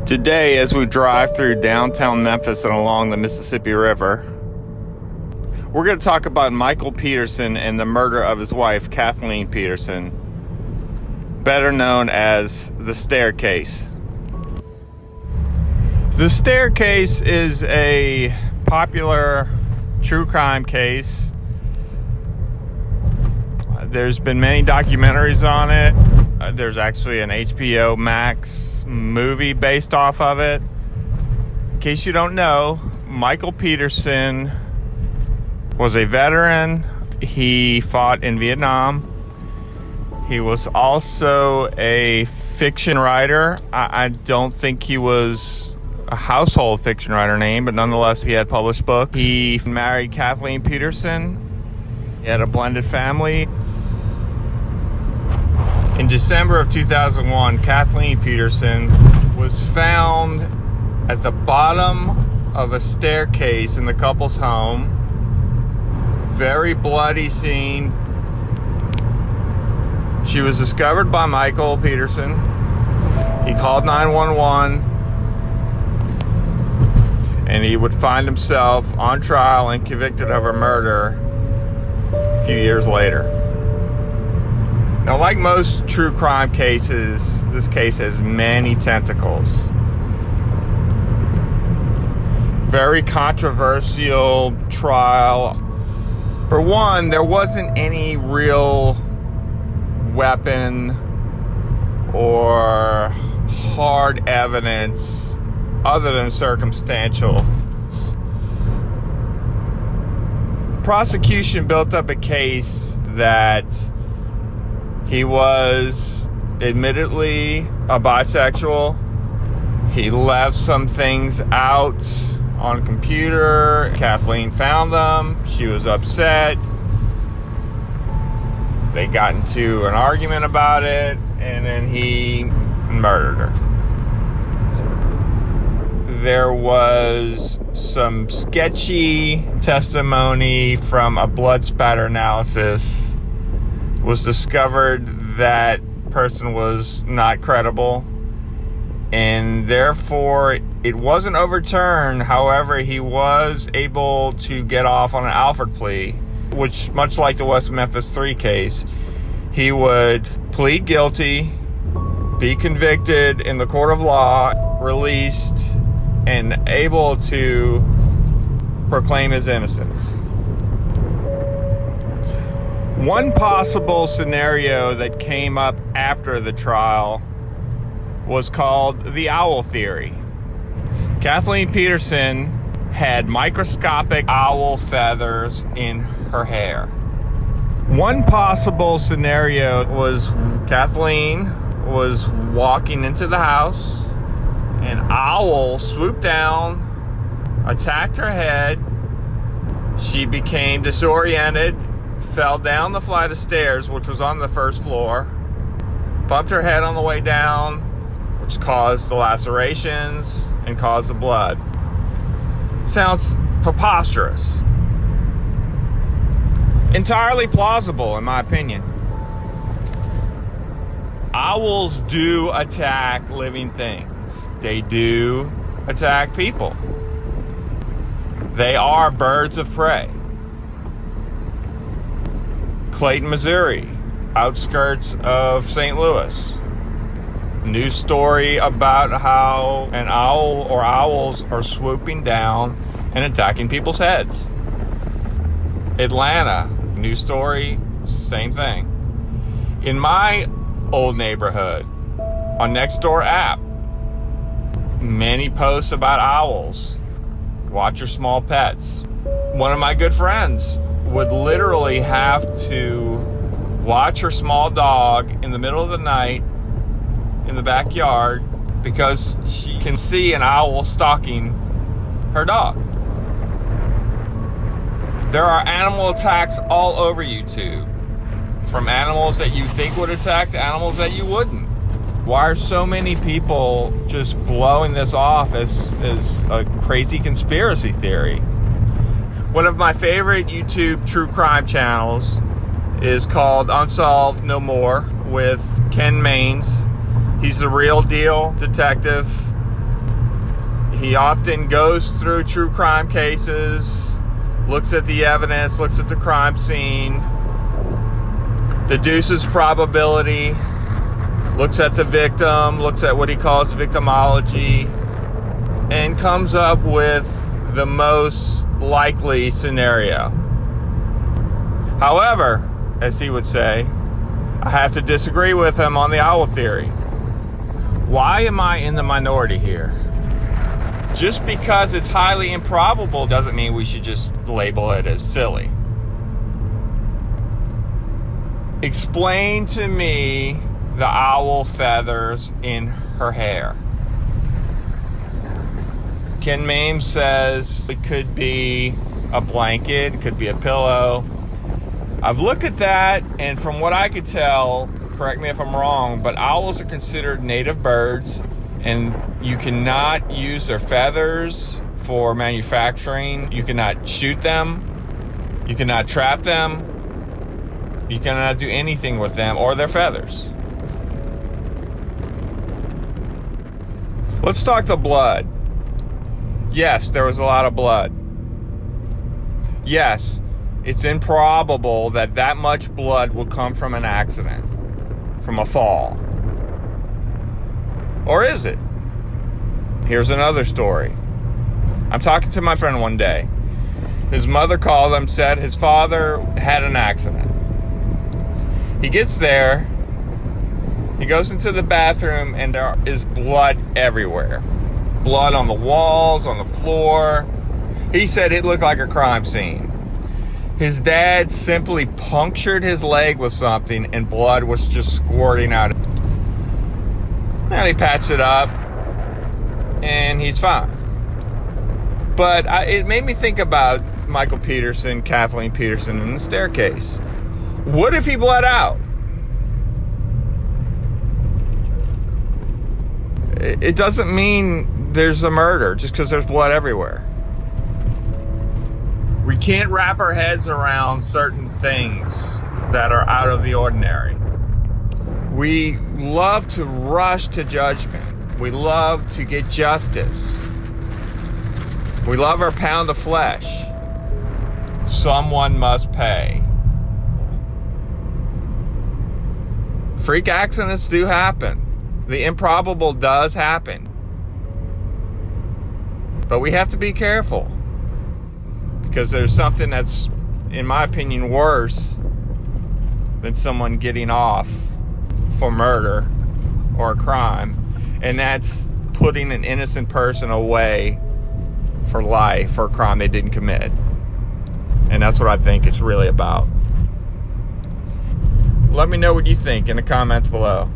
Today, as we drive through downtown Memphis and along the Mississippi River, we're going to talk about Michael Peterson and the murder of his wife, Kathleen Peterson, better known as the staircase. The staircase is a popular true crime case. There's been many documentaries on it. There's actually an HBO Max movie based off of it. In case you don't know, Michael Peterson was a veteran. He fought in Vietnam. He was also a fiction writer. I don't think he was a household fiction writer name, but nonetheless, he had published books. He married Kathleen Peterson. He had a blended family. In December of 2001, Kathleen Peterson was found at the bottom of a staircase in the couple's home. Very bloody scene. She was discovered by Michael Peterson. He called 911, and he would find himself on trial and convicted of her murder a few years later. Now, like most true crime cases, this case has many tentacles. Very controversial trial. For one, there wasn't any real weapon or hard evidence other than circumstantial. The prosecution built up a case that he was admittedly a bisexual. He left some things out on a computer. Kathleen found them. She was upset. They got into an argument about it, and then he murdered her. There was some sketchy testimony from a blood spatter analysis. Was discovered that person was not credible, and therefore it wasn't overturned. However, he was able to get off on an Alford plea, which, much like the West Memphis 3 case, he would plead guilty, be convicted in the court of law, released, and able to proclaim his innocence. One possible scenario that came up after the trial was called the owl theory. Kathleen Peterson had microscopic owl feathers in her hair. One possible scenario was Kathleen was walking into the house, an owl swooped down, attacked her head, she became disoriented, fell down the flight of stairs, which was on the first floor, bumped her head on the way down, which caused the lacerations and caused the blood. Sounds preposterous. Entirely plausible, in my opinion. Owls do attack living things. They do attack people. They are birds of prey. Clayton, Missouri, outskirts of St. Louis. News story about how an owl or owls are swooping down and attacking people's heads. Atlanta, news story, same thing. In my old neighborhood, on Nextdoor app, many posts about owls. Watch your small pets. One of my good friends would literally have to watch her small dog in the middle of the night in the backyard because she can see an owl stalking her dog. There are animal attacks all over YouTube, from animals that you think would attack to animals that you wouldn't. Why are so many people just blowing this off as a crazy conspiracy theory? One of my favorite YouTube true crime channels is called Unsolved No More with Ken Maines. He's the real deal detective. He often goes through true crime cases, looks at the evidence, looks at the crime scene, deduces probability, looks at the victim, looks at what he calls victimology, and comes up with the most likely scenario. However, as he would say, I have to disagree with him on the owl theory. Why am I in the minority here? Just because it's highly improbable doesn't mean we should just label it as silly. Explain to me the owl feathers in her hair. Ken Mame says it could be a blanket, it could be a pillow. I've looked at that, and from what I could tell, correct me if I'm wrong, but owls are considered native birds, and you cannot use their feathers for manufacturing. You cannot shoot them. You cannot trap them. You cannot do anything with them or their feathers. Let's talk the blood. Yes, there was a lot of blood. Yes, it's improbable that that much blood would come from an accident, from a fall. Or is it? Here's another story. I'm talking to my friend one day. His mother called him, said his father had an accident. He gets there, he goes into the bathroom, and there is blood everywhere. Blood on the walls, on the floor. He said it looked like a crime scene. His dad simply punctured his leg with something and blood was just squirting out. And he patched it up and he's fine. But it made me think about Michael Peterson, Kathleen Peterson, and the staircase. What if he bled out? It doesn't mean there's a murder just because there's blood everywhere. We can't wrap our heads around certain things that are out of the ordinary. We love to rush to judgment. We love to get justice. We love our pound of flesh. Someone must pay. Freak accidents do happen. The improbable does happen. But we have to be careful. Because there's something that's, in my opinion, worse than someone getting off for murder or a crime. And that's putting an innocent person away for life for a crime they didn't commit. And that's what I think it's really about. Let me know what you think in the comments below.